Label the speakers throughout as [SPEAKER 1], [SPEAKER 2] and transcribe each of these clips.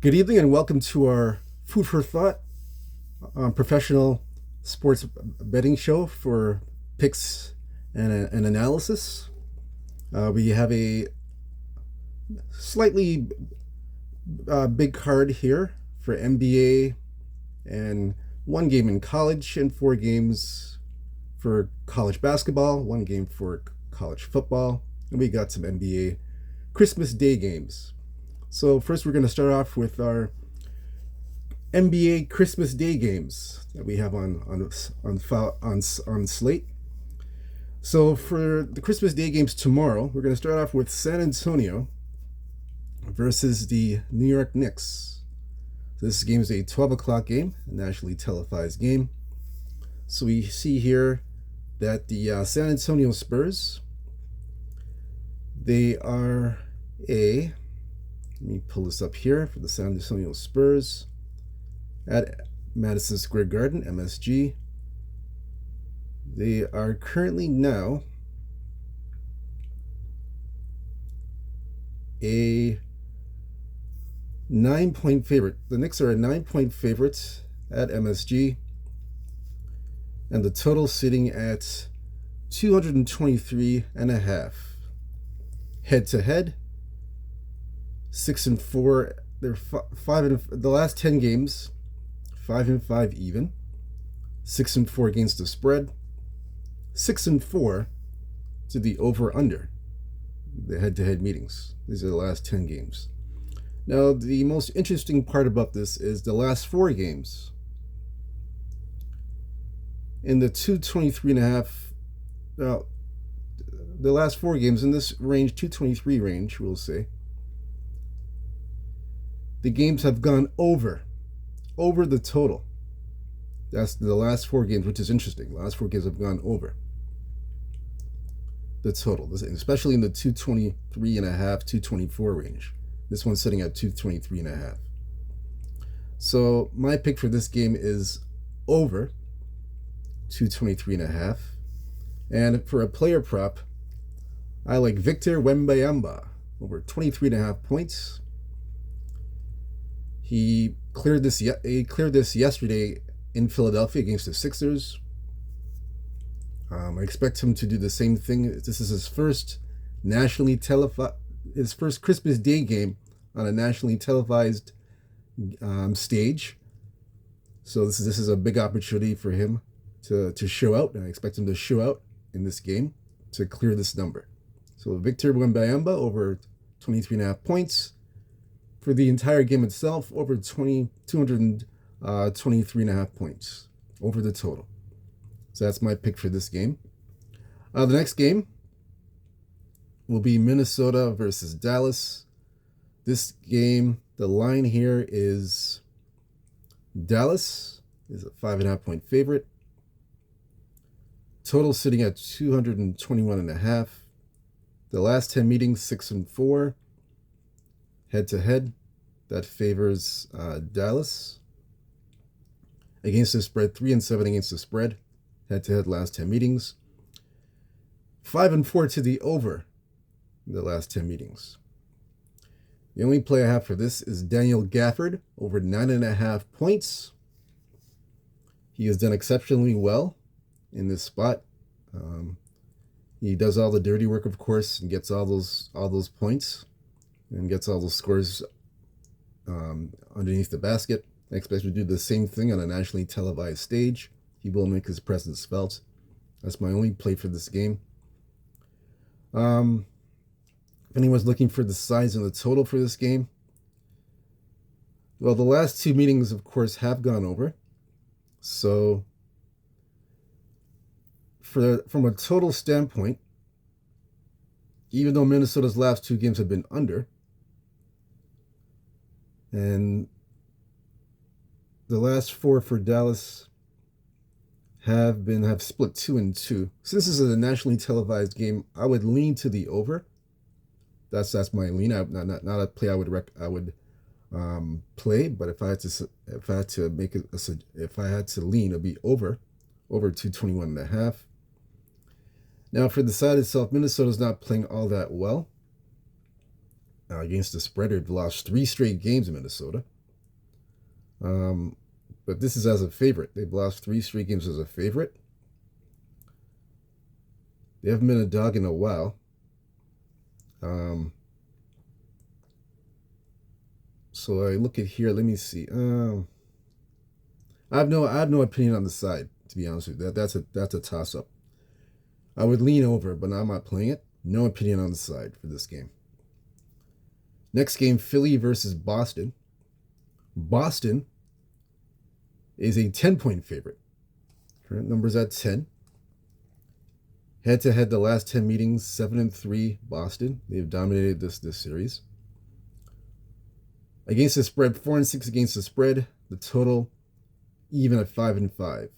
[SPEAKER 1] Good evening and welcome to our Food for Thought professional sports betting show for picks and analysis. We have a slightly big card here for NBA and one game in college and four games for college basketball, one game for college football, and we got some NBA Christmas Day games. So first we're going to start off with our NBA Christmas Day games that we have on slate. So for the Christmas Day games tomorrow, we're going to start off with San Antonio versus the New York Knicks. This game is a 12 o'clock game, a nationally televised game. So we see here that the San Antonio Spurs, they are let me pull this up here for the San Antonio Spurs at Madison Square Garden, MSG. They are currently now a 9-point favorite. The Knicks are a 9-point favorite at MSG, and the total sitting at 223.5. Head to head, 6-4. They're the last 10 games, 5-5 even, 6-4 against the spread, 6-4 to the over/under. The head-to-head meetings. These are the last 10 games. Now, the most interesting part about this is the last 4 games. In the 223.5, now, the last 4 games in this range, 223 range, we'll say, the games have gone over the total. That's the last 4 games, which is interesting. The last 4 games have gone over the total, especially in the 223.5, 224 range. This one's sitting at 223.5. So my pick for this game is over 223.5. And for a player prop, I like Victor Wembanyama over 23.5 points. He cleared this yesterday in Philadelphia against the Sixers. I expect him to do the same thing. This is his first his first Christmas Day game on a nationally televised stage. So this is a big opportunity for him to show out, and I expect him to show out in this game to clear this number. So Victor Wembanyama over 23.5 points. For the entire game itself, over 223.5 points over the total. So that's my pick for this game. The next game will be Minnesota versus Dallas. This game, the line here is Dallas is a 5.5-point favorite. Total sitting at 221.5. The last 10 meetings, 6-4. Head-to-head, that favors Dallas. Against the spread, 3-7 against the spread. Head-to-head, last 10 meetings. 5-4 to the over in the last 10 meetings. The only play I have for this is Daniel Gafford over 9.5 points. He has done exceptionally well in this spot. He does all the dirty work, of course, and gets all those points. And gets all those scores underneath the basket. I expect him to do the same thing on a nationally televised stage. He will make his presence felt. That's my only play for this game. If anyone's looking for the size and the total for this game, well, the last 2 meetings, of course, have gone over. So from a total standpoint, even though Minnesota's last 2 games have been under, and the last 4 for Dallas have split 2-2. Since this is a nationally televised game, I would lean to the over. That's my lean. Not a play I would play, but if I had to lean, it'd be over 221.5. Now for the side itself, Minnesota's not playing all that well. Against the spread, they've lost 3 straight games in Minnesota. But this is as a favorite. They've lost 3 straight games as a favorite. They haven't been a dog in a while. So I look at here. Let me see. I have no opinion on the side, to be honest with you. That's a toss up. I would lean over, but I'm not playing it. No opinion on the side for this game. Next game, Philly versus Boston. Boston is a 10-point favorite. Current numbers at 10. Head to head, the last 10 meetings, 7-3 Boston. They've dominated this series. Against the spread, 4-6 against the spread. The total even at 5-5.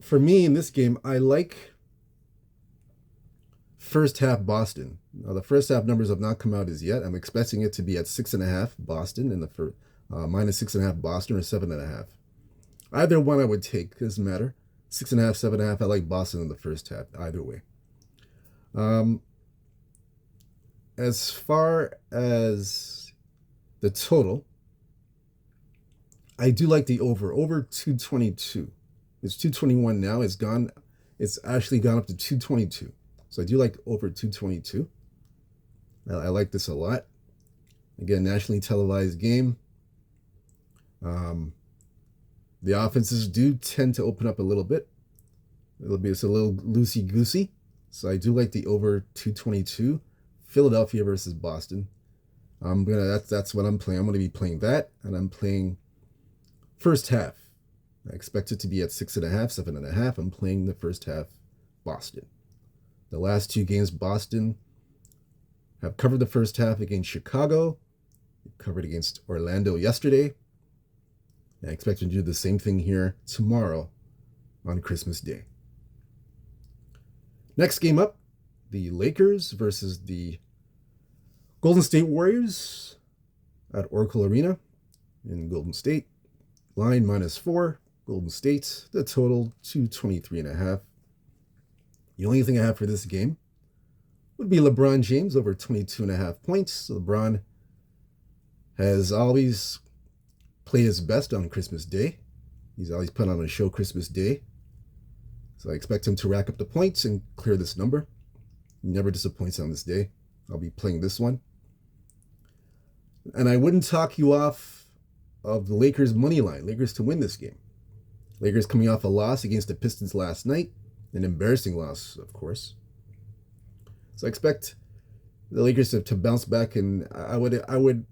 [SPEAKER 1] For me in this game, I like first half Boston. Now the first half numbers have not come out as yet. I'm expecting it to be at 6.5 Boston in the first, minus 6.5 Boston or 7.5. Either one I would take. Doesn't matter. 6.5, 7.5. I like Boston in the first half. Either way. As far as the total, I do like the over 222. It's 221 now. It's actually gone up to 222. So I do like over 222. I like this a lot. Again, nationally televised game. The offenses do tend to open up a little bit. It's a little loosey-goosey. So I do like the over 222. Philadelphia versus Boston. That's what I'm playing. I'm gonna be playing that, and I'm playing first half. I expect it to be at 6.5, 7.5. I'm playing the first half Boston. The last 2 games, Boston have covered the first half against Chicago. They covered against Orlando yesterday. And I expect them to do the same thing here tomorrow on Christmas Day. Next game up, the Lakers versus the Golden State Warriors at Oracle Arena in Golden State. Line -4, Golden State. The total 223.5. The only thing I have for this game would be LeBron James over 22.5 points. LeBron has always played his best on Christmas Day. He's always put on a show Christmas Day. So I expect him to rack up the points and clear this number. He never disappoints on this day. I'll be playing this one. And I wouldn't talk you off of the Lakers money line. Lakers to win this game. Lakers coming off a loss against the Pistons last night. An embarrassing loss, of course. So I expect the Lakers to bounce back, and I would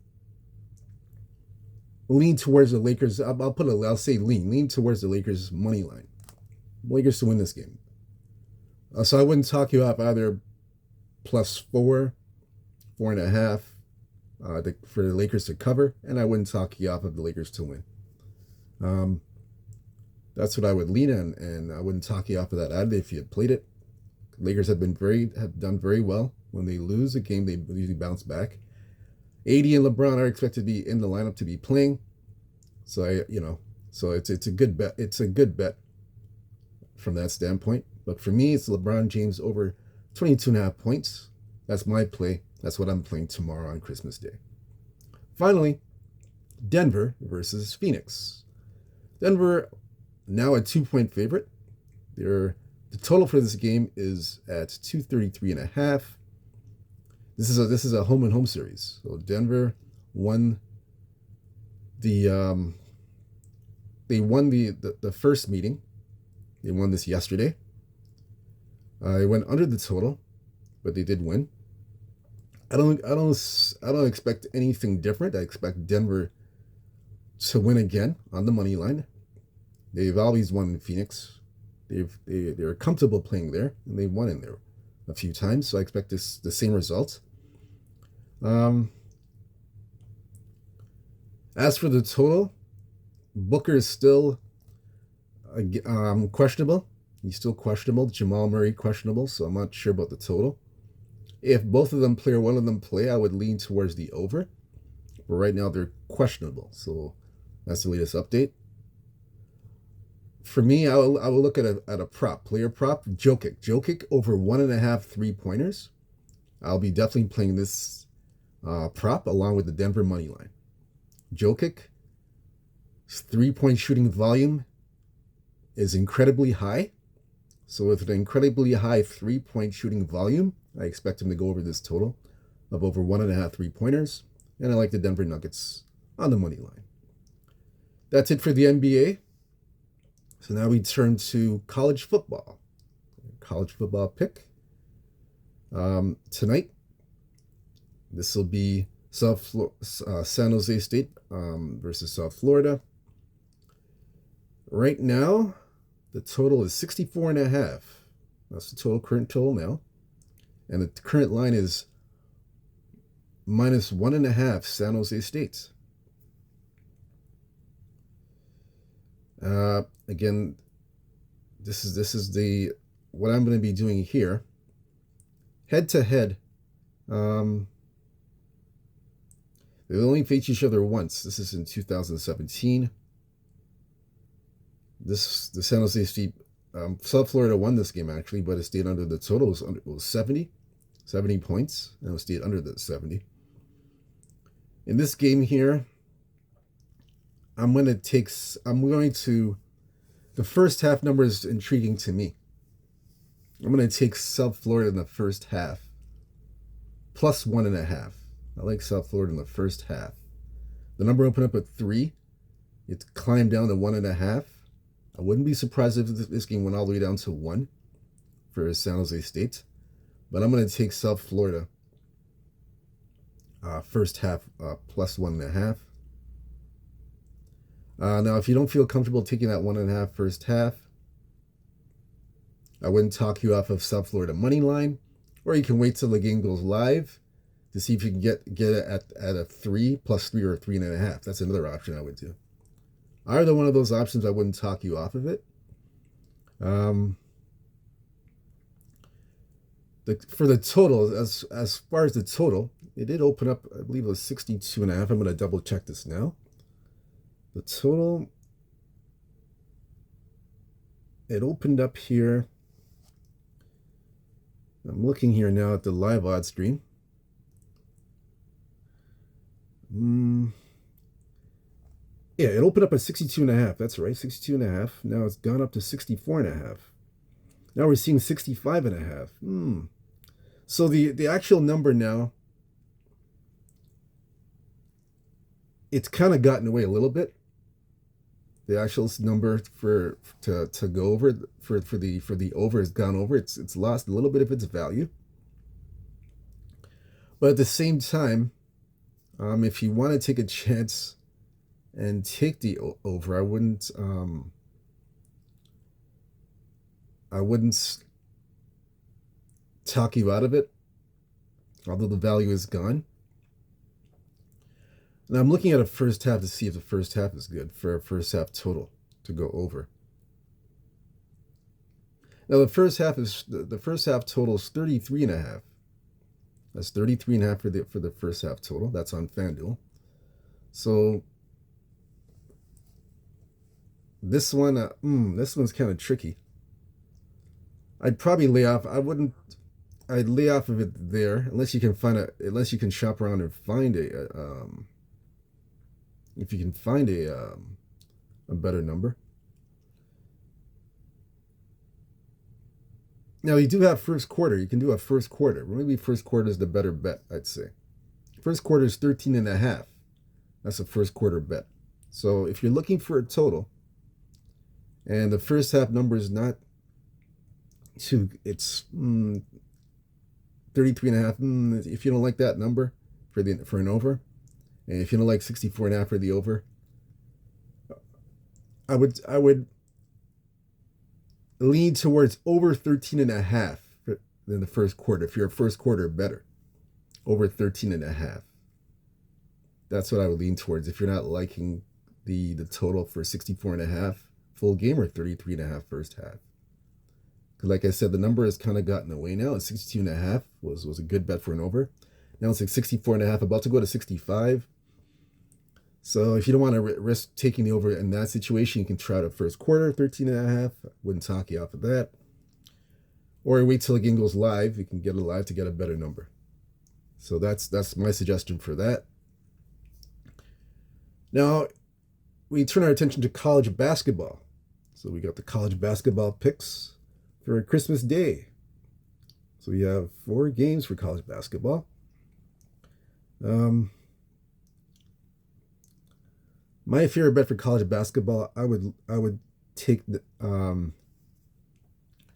[SPEAKER 1] lean towards the Lakers. I'll say lean towards the Lakers money line. Lakers to win this game. So I wouldn't talk you off either +4, 4.5 for the Lakers to cover, and I wouldn't talk you off of the Lakers to win. That's what I would lean on, and I wouldn't talk you off of that either if you had played it. Lakers have done very well. When they lose a game, they usually bounce back. AD and LeBron are expected to be in the lineup to be playing, so it's a good bet. It's a good bet from that standpoint. But for me, it's LeBron James over 22.5 points. That's my play. That's what I'm playing tomorrow on Christmas Day. Finally, Denver versus Phoenix. Denver now a 2-point favorite. The total for this game is at 233.5. This is a home and home series. So Denver won they won the first meeting. They won this yesterday. They went under the total, but they did win. I don't expect anything different. I expect Denver to win again on the money line. They've always won in Phoenix. They're comfortable playing there, and they've won in there a few times. So I expect the same result. As for the total, Booker is still questionable. He's still questionable. Jamal Murray questionable, so I'm not sure about the total. If both of them play or one of them play, I would lean towards the over. But right now they're questionable, so that's the latest update. For me, I will look at a prop, player prop, Jokic over 1.5 3-pointers. I'll be definitely playing this prop along with the Denver money line. Jokic. His three-point shooting volume is incredibly high. So with an incredibly high three-point shooting volume, I expect him to go over this total of over 1.5 three-pointers. And I like the Denver Nuggets on the money line. That's it for the NBA. So now we turn to college football. College football pick. Tonight, this will be San Jose State versus South Florida. Right now, the total is 64.5. That's the current total now. And the current line is -1.5 San Jose State. Again, this is the what I'm going to be doing here. Head to head. They only faced each other once. This is in 2017. The San Jose State, South Florida won this game actually, but it stayed under the total. It was 70 points, and it stayed under the 70. In this game here, the first half number is intriguing to me. I'm going to take South Florida in the first half, +1.5. I like South Florida in the first half. The number opened up at 3. It climbed down to 1.5. I wouldn't be surprised if this game went all the way down to 1 for San Jose State. But I'm going to take South Florida first half +1.5. Now, if you don't feel comfortable taking that 1.5 first half, I wouldn't talk you off of South Florida money line, or you can wait till the game goes live to see if you can get it at a 3 +3 or 3.5. That's another option I would do. Either one of those options, I wouldn't talk you off of it. For the total, as far as the total, it did open up, I believe it was 62.5. I'm going to double check this now. The total, it opened up here. I'm looking here now at the live odds screen. Yeah, it opened up at 62.5. That's right, 62.5. Now it's gone up to 64.5. Now we're seeing 65.5. So the actual number now, it's kind of gotten away a little bit. The actual number to go over for the over has gone over. It's lost a little bit of its value. But at the same time, if you want to take a chance and take the over, I wouldn't talk you out of it, although the value is gone. And I'm looking at a first half to see if the first half is good for a first half total to go over. Now the first half total is 33.5. That's 33.5 for the first half total. That's on FanDuel. So this one's kind of tricky. I'd probably lay off. I'd lay off of it there unless you can shop around and find if you can find a better number. Now you do have first quarter. You can do a first quarter. Maybe first quarter is the better bet, I'd say. First quarter is 13.5. That's a first quarter bet. So if you're looking for a total, and the first half number is not too, it's 33.5. If you don't like that number for an over, and if you don't like 64.5 for the over, I would lean towards over 13.5 in the first quarter. If you're a first quarter better, over 13.5. That's what I would lean towards if you're not liking the total for 64.5 full game or 33.5 first half. Because like I said, the number has kind of gotten away now. And 62.5 was a good bet for an over. Now it's like 64.5, about to go to 65. So if you don't want to risk taking the over in that situation, you can try the first quarter, 13.5. Wouldn't talk you off of that. Or wait till the game goes live. You can get it live to get a better number. So that's my suggestion for that. Now we turn our attention to college basketball. So we got the college basketball picks for Christmas Day. So we have 4 games for college basketball. My favorite bet for college basketball, I would take the,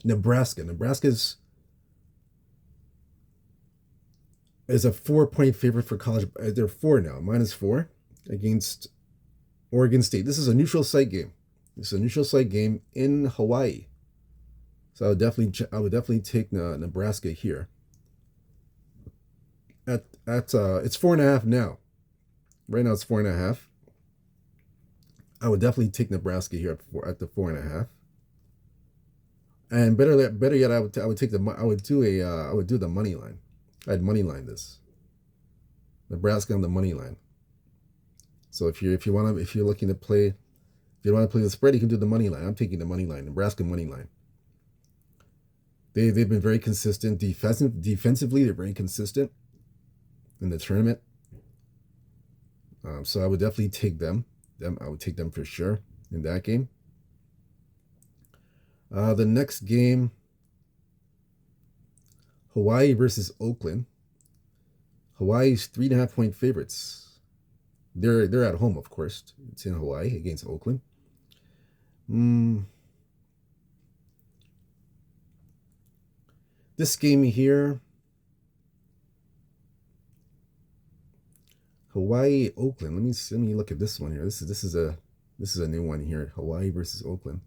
[SPEAKER 1] Nebraska. Nebraska's is a 4-point favorite for college. They're 4 now, -4 against Oregon State. This is a neutral site game. This is a neutral site game in Hawaii. So I would definitely take Nebraska here. It's 4.5 now. Right now it's 4.5. I would definitely take Nebraska here at the 4.5. And better yet, I would do the money line. I'd money line this. Nebraska on the money line. So if you're looking to play, if you want to play the spread, you can do the money line. I'm taking the money line, Nebraska money line. They've been very consistent defensively. They're very consistent in the tournament. So I would definitely take them. I would take them for sure in that game. The next game, Hawaii versus Oakland. Hawaii's 3.5-point favorites. They're at home, of course. It's in Hawaii against Oakland. This game here, Hawaii, Oakland. Let me look at this one here. This is a new one here. Hawaii versus Oakland.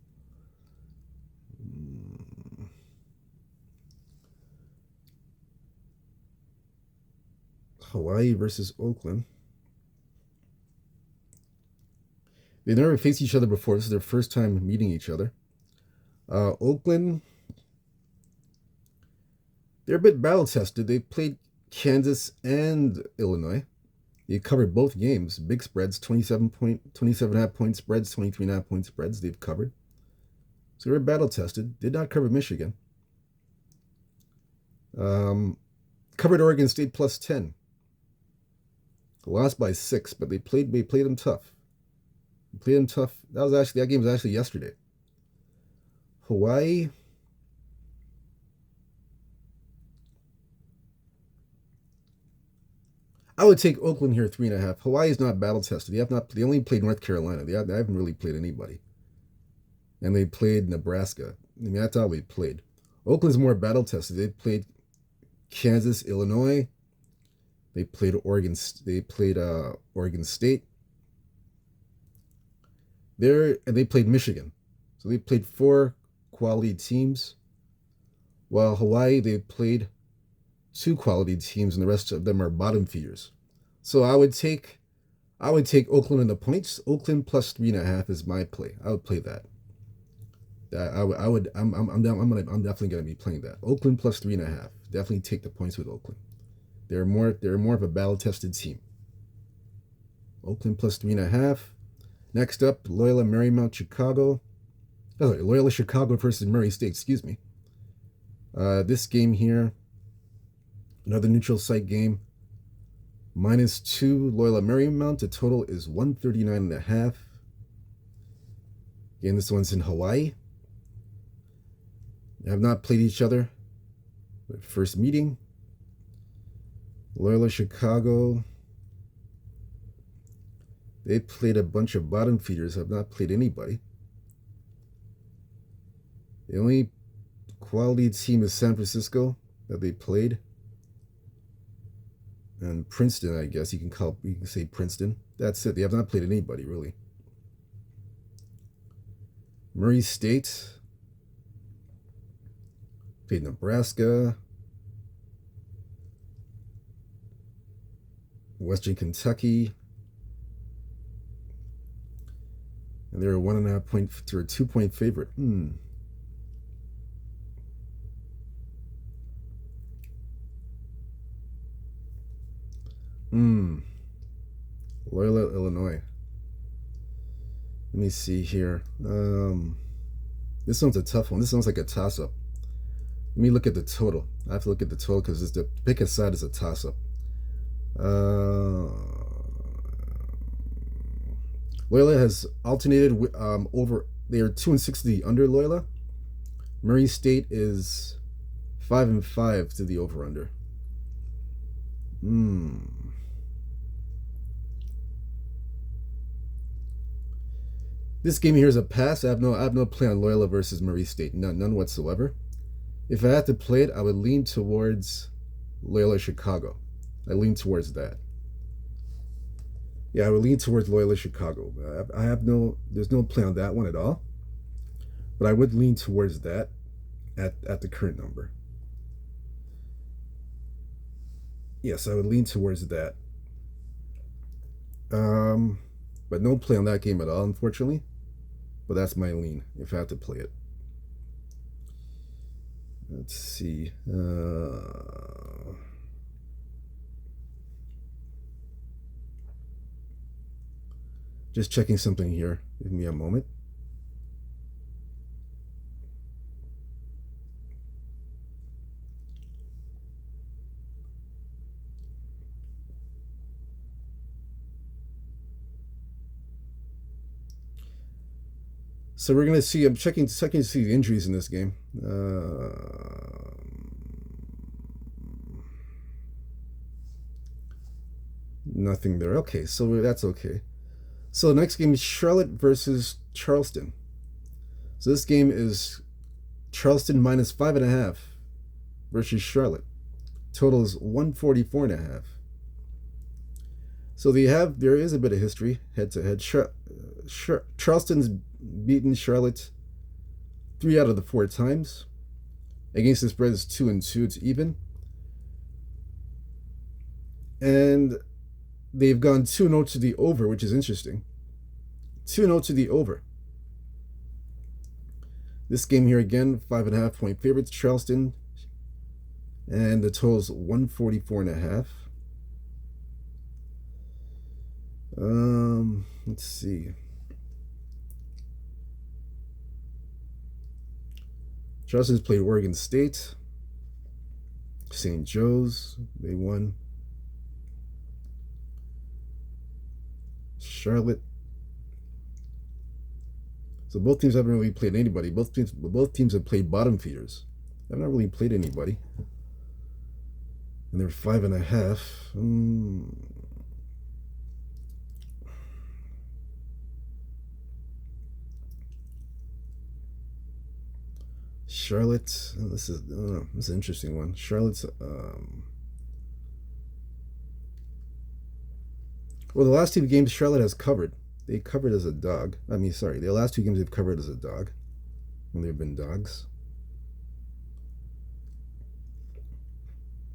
[SPEAKER 1] Hawaii versus Oakland. They never faced each other before. This is their first time meeting each other. Oakland, they're a bit battle tested. They played Kansas and Illinois. They covered both games. Big spreads, 27.5 point spreads, 23.5 point spreads they've covered. So they're battle tested. Did not cover Michigan. Covered Oregon State +10. Lost by 6, but they played them tough. That game was actually yesterday. Hawaii. I would take Oakland here 3.5. Hawaii is not battle tested. They only played North Carolina. They haven't really played anybody. And they played Nebraska. I mean, that's all they played. Oakland's more battle tested. They played Kansas, Illinois. They played Oregon State. They played Michigan. So they played 4 quality teams. While Hawaii, they played 2 quality teams, and the rest of them are bottom feeders. So I would take Oakland in the points. Oakland +3.5 is my play. I would play that. I'm definitely gonna be playing that. Oakland +3.5. Definitely take the points with Oakland. They're more of a battle tested team. Oakland +3.5. Next up, Loyola Marymount Chicago. Loyola Chicago versus Murray State. Excuse me. This game here, another neutral site game. -2 Loyola Marymount. The total is 139.5. Again, this one's in Hawaii. They have not played each other. Their first meeting. Loyola Chicago. They played a bunch of bottom feeders. Have not played anybody. The only quality team is San Francisco that they played. And Princeton, I guess you can say Princeton. That's it. They have not played anybody really. Murray State played Nebraska. Western Kentucky. And they're a 1.5 point to a 2-point favorite. Loyola, Illinois. Let me see here. This one's a tough one. This one's like a toss-up. Let me look at the total. I have to look at the total because the pick aside is a toss-up. Loyola has alternated over. They are 2-6 to the under Loyola. Murray State is 5-5 to the over under. This game here is a pass. I have no play on Loyola versus Murray State. None whatsoever. If I had to play it, I would lean towards Loyola Chicago. I lean towards that. Yeah, I would lean towards Loyola Chicago. There's no play on that one at all. But I would lean towards that at the current number. Yes, I would lean towards that. But no play on that game at all, unfortunately. But that's my lean if I have to play it. Let's see. Just checking something here. Give me a moment. So we're gonna see. I'm checking to see the injuries in this game. Nothing there. Okay, so that's okay. So the next game is Charlotte versus Charleston. So this game is Charleston minus 5.5 versus Charlotte. Total is 144.5. So there is a bit of history head to head. Charleston's beaten Charlotte 3 out of the 4 times. Against the spread is 2-2. It's even. And they've gone 2-0 to the over, which is interesting. 2-0 to the over. This game here again, 5.5 point favorites, Charleston. And the total's 144.5. Let's see. Charleston's played Oregon State. St. Joe's, they won. Charlotte. So both teams haven't really played anybody. Both teams have played bottom feeders. They've not really played anybody. And they're 5.5. Charlotte. This is an interesting one. Charlotte's. Well, the last 2 games Charlotte has covered. They covered as a dog. The last 2 games they've covered as a dog. When they've been dogs.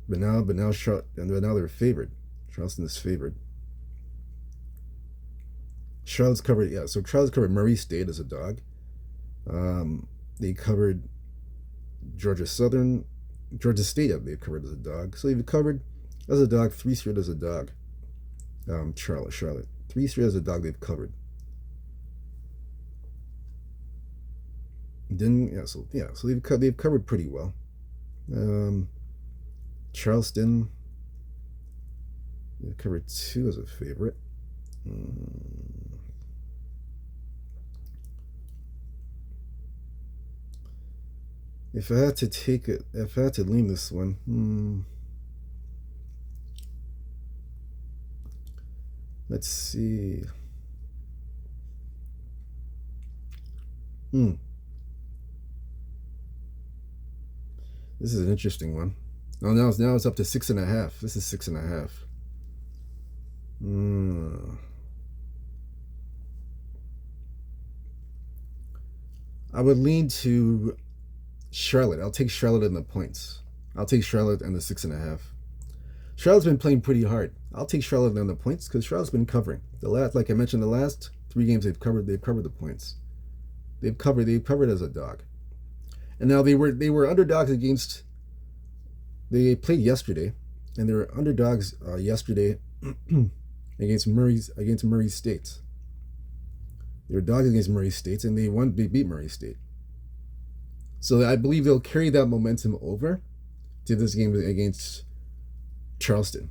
[SPEAKER 1] But now they're favored. Charleston is favored. Charlotte's covered, yeah. So Charlotte's covered Murray State as a dog. They covered Georgia State. They've covered as a dog. So they've covered as a dog 3 straight as a dog. Charlotte 3 straight as a dog they've covered. So they've covered pretty well. Charleston, they've covered 2 as a favorite. If I had to lean this one, let's see. This is an interesting one. Oh, now it's up to 6.5. This is 6.5. I would lean to Charlotte. I'll take Charlotte in the points. I'll take Charlotte and the 6.5. Charlotte's been playing pretty hard. I'll take Charlotte on the points because Charlotte's been covering. Like I mentioned, the last 3 games they've covered the points. They've covered as a dog. And now they were underdogs against. They played yesterday, and they were underdogs yesterday against Murray State. They were dogs against Murray State, and they beat Murray State. So I believe they'll carry that momentum over to this game against Charleston.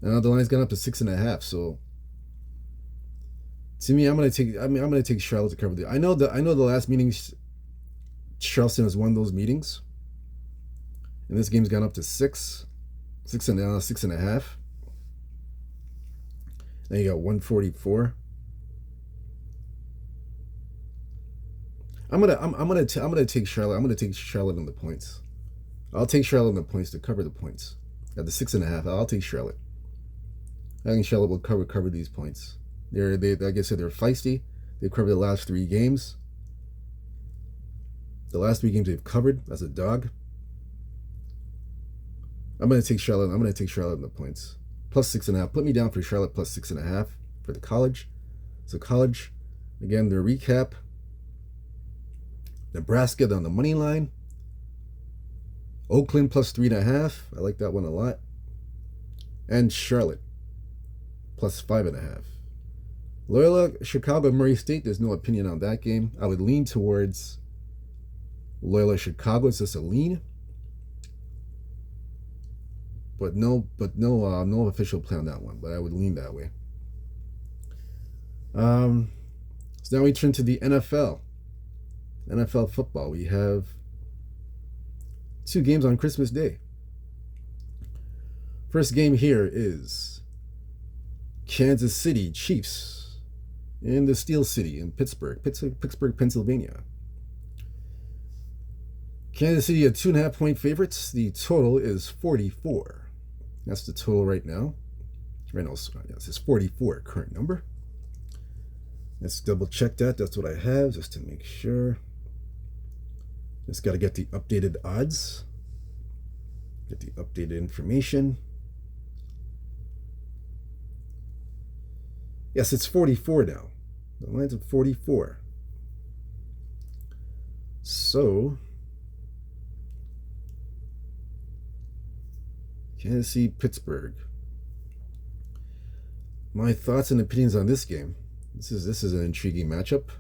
[SPEAKER 1] Now the line's gone up to 6.5, so To me, I'm gonna take Charlotte to cover the. I know the last meeting, Charleston has won those meetings, and this game's gone up to six and a half. Then you got 144. I'm gonna take Charlotte. I'm gonna take Charlotte in the points. I'll take Charlotte in the points to cover the points. At the 6.5, I'll take Charlotte. I think Charlotte will cover these points. They like I said, they're feisty. They've covered the last 3 games. The last 3 games they've covered as a dog. I'm gonna take Charlotte. I'm gonna take Charlotte in the points. Plus 6.5. Put me down for Charlotte plus 6.5 for the college. So college, again, the recap. Nebraska on the money line. Oakland plus 3.5. I like that one a lot. And Charlotte plus 5.5. Loyola, Chicago, Murray State. There's no opinion on that game. I would lean towards Loyola, Chicago. It's just a lean, but no official play on that one. But I would lean that way. So now we turn to the NFL. NFL football. We have 2 games on Christmas Day. First game here is Kansas City Chiefs in the Steel City in Pittsburgh, Pennsylvania. Kansas City are 2.5 point favorites. The total is 44. That's the total right now. Right now, yes, it's 44 current number. Let's double check that. That's what I have just to make sure. Just got to get the updated odds. Get the updated information. Yes, it's 44 now. The line's at 44. So, Kansas City, Pittsburgh. My thoughts and opinions on this game. This is an intriguing matchup.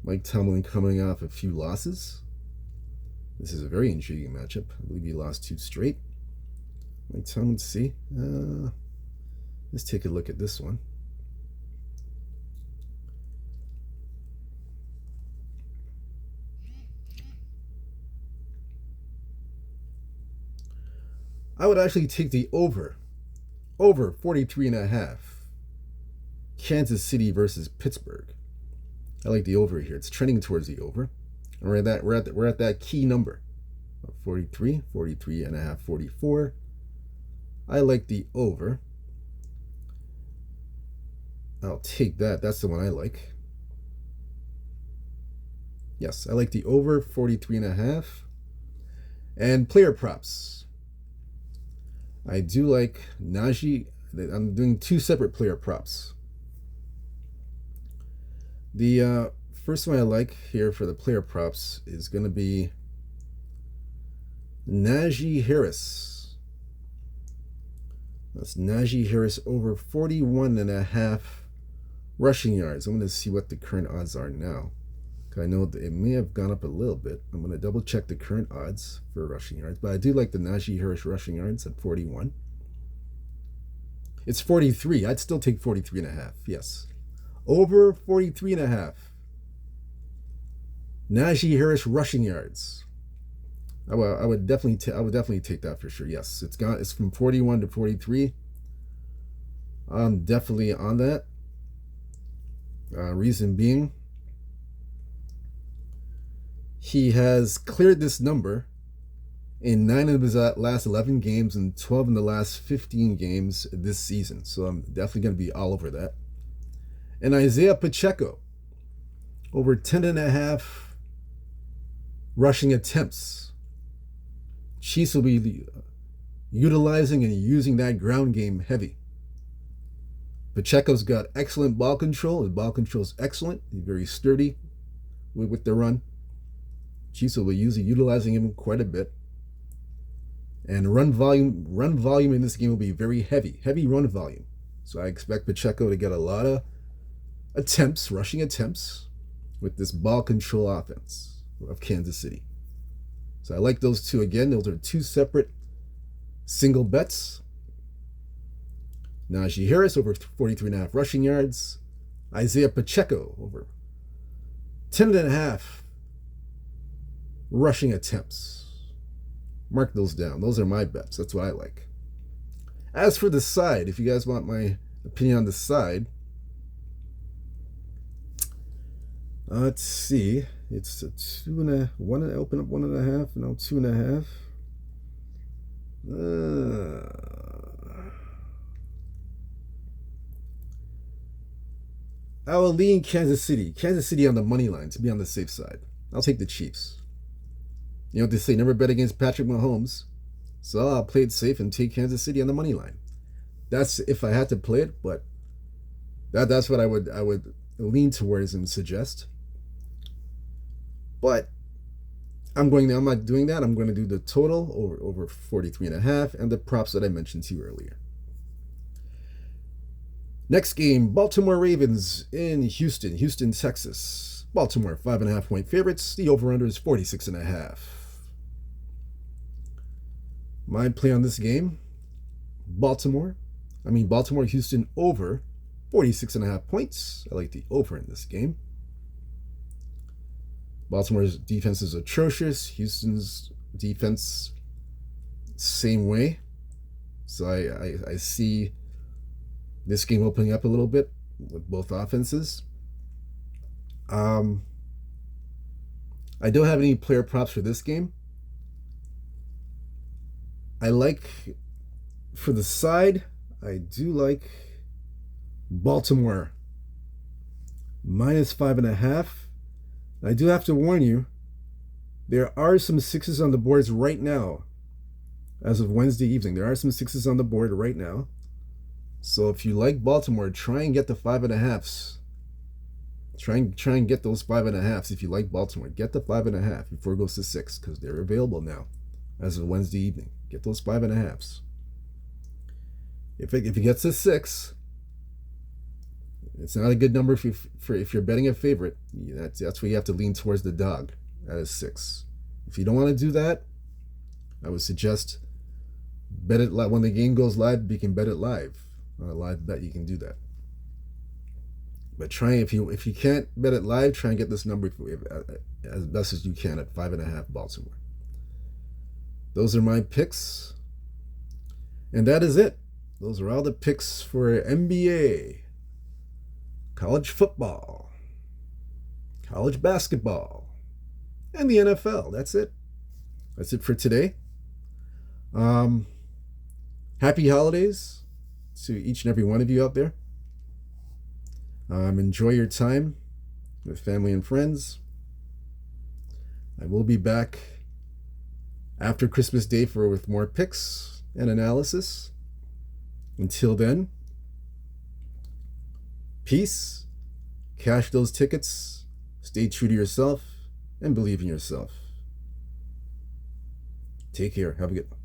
[SPEAKER 1] Mike Tomlin coming off a few losses. This is a very intriguing matchup. I believe he lost 2 straight. Mike Tomlin, see. Let's take a look at this one. I would actually take the over 43.5. Kansas City versus Pittsburgh. I like the over here. It's trending towards the over. And we're at that key number of 43 and a half, 44. I like the over. I'll take that. That's the one I like. Yes, I like the over 43 and a half. And player props. I do like Najee. I'm doing 2 separate player props. The first one I like here for the player props is going to be Najee Harris. That's Najee Harris over 41.5 rushing yards. I'm going to see what the current odds are now. I know that it may have gone up a little bit. I'm going to double check the current odds for rushing yards, but I do like the Najee Harris rushing yards at 41. It's 43. I'd still take 43.5. Yes. Over 43.5. Najee Harris rushing yards. I would definitely take that for sure. Yes, it's from 41 to 43. I'm definitely on that. Reason being, he has cleared this number in 9 of his last 11 games and 12 in the last 15 games this season. So I'm definitely going to be all over that. And Isaiah Pacheco, over 10.5 rushing attempts. Chiefs will be utilizing and using that ground game heavy. Pacheco's got excellent ball control. His ball control is excellent. He's very sturdy with the run. Chiefs will be utilizing him quite a bit. And run volume in this game will be very heavy run volume. So I expect Pacheco to get a lot of rushing attempts with this ball control offense of Kansas City. So I like those 2 again. Those are 2 separate single bets. Najee Harris over 43.5 rushing yards. Isaiah Pacheco over 10.5 rushing attempts. Mark those down. Those are my bets. That's what I like. As for the side, if you guys want my opinion on the side, let's see. It's a 2.5. One. Open up 1.5. Now 2.5. I will lean Kansas City. Kansas City on the money line to be on the safe side. I'll take the Chiefs. You know what they say, never bet against Patrick Mahomes. So I'll play it safe and take Kansas City on the money line. That's if I had to play it, but that's what I would lean towards and suggest. But I'm not doing that. I'm going to do the total over 43.5 and the props that I mentioned to you earlier. Next game, Baltimore Ravens in Houston, Texas. Baltimore 5.5 point favorites. The over/under is 46.5. My play on this game, Baltimore, Houston over 46.5 points. I like the over in this game. Baltimore's defense is atrocious. Houston's defense, same way. So I see this game opening up a little bit with both offenses. I don't have any player props for this game. I like, for the side, I do like Baltimore -5.5. I do have to warn you, there are some sixes on the boards right now. As of Wednesday evening, there are some sixes on the board right now. So if you like Baltimore, try and get the 5.5s. Try and get those 5.5s. If you like Baltimore, get the 5.5 before it goes to 6, because they're available now as of Wednesday evening. Get those 5.5s. If it gets to 6, it's not a good number if you're betting a favorite. That's where you have to lean towards the dog at a 6. If you don't want to do that, I would suggest bet it when the game goes live. You can bet it live on a live bet. You can do that. But if you can't bet it live, try and get this number as best as you can at 5.5 Baltimore. Those are my picks, and that is it. Those are all the picks for NBA, college football, college basketball, and the NFL. That's it. That's it for today. Happy holidays to each and every one of you out there. Enjoy your time with family and friends. I will be back after Christmas Day with more picks and analysis. Until then, peace, cash those tickets, stay true to yourself, and believe in yourself. Take care. Have a good one.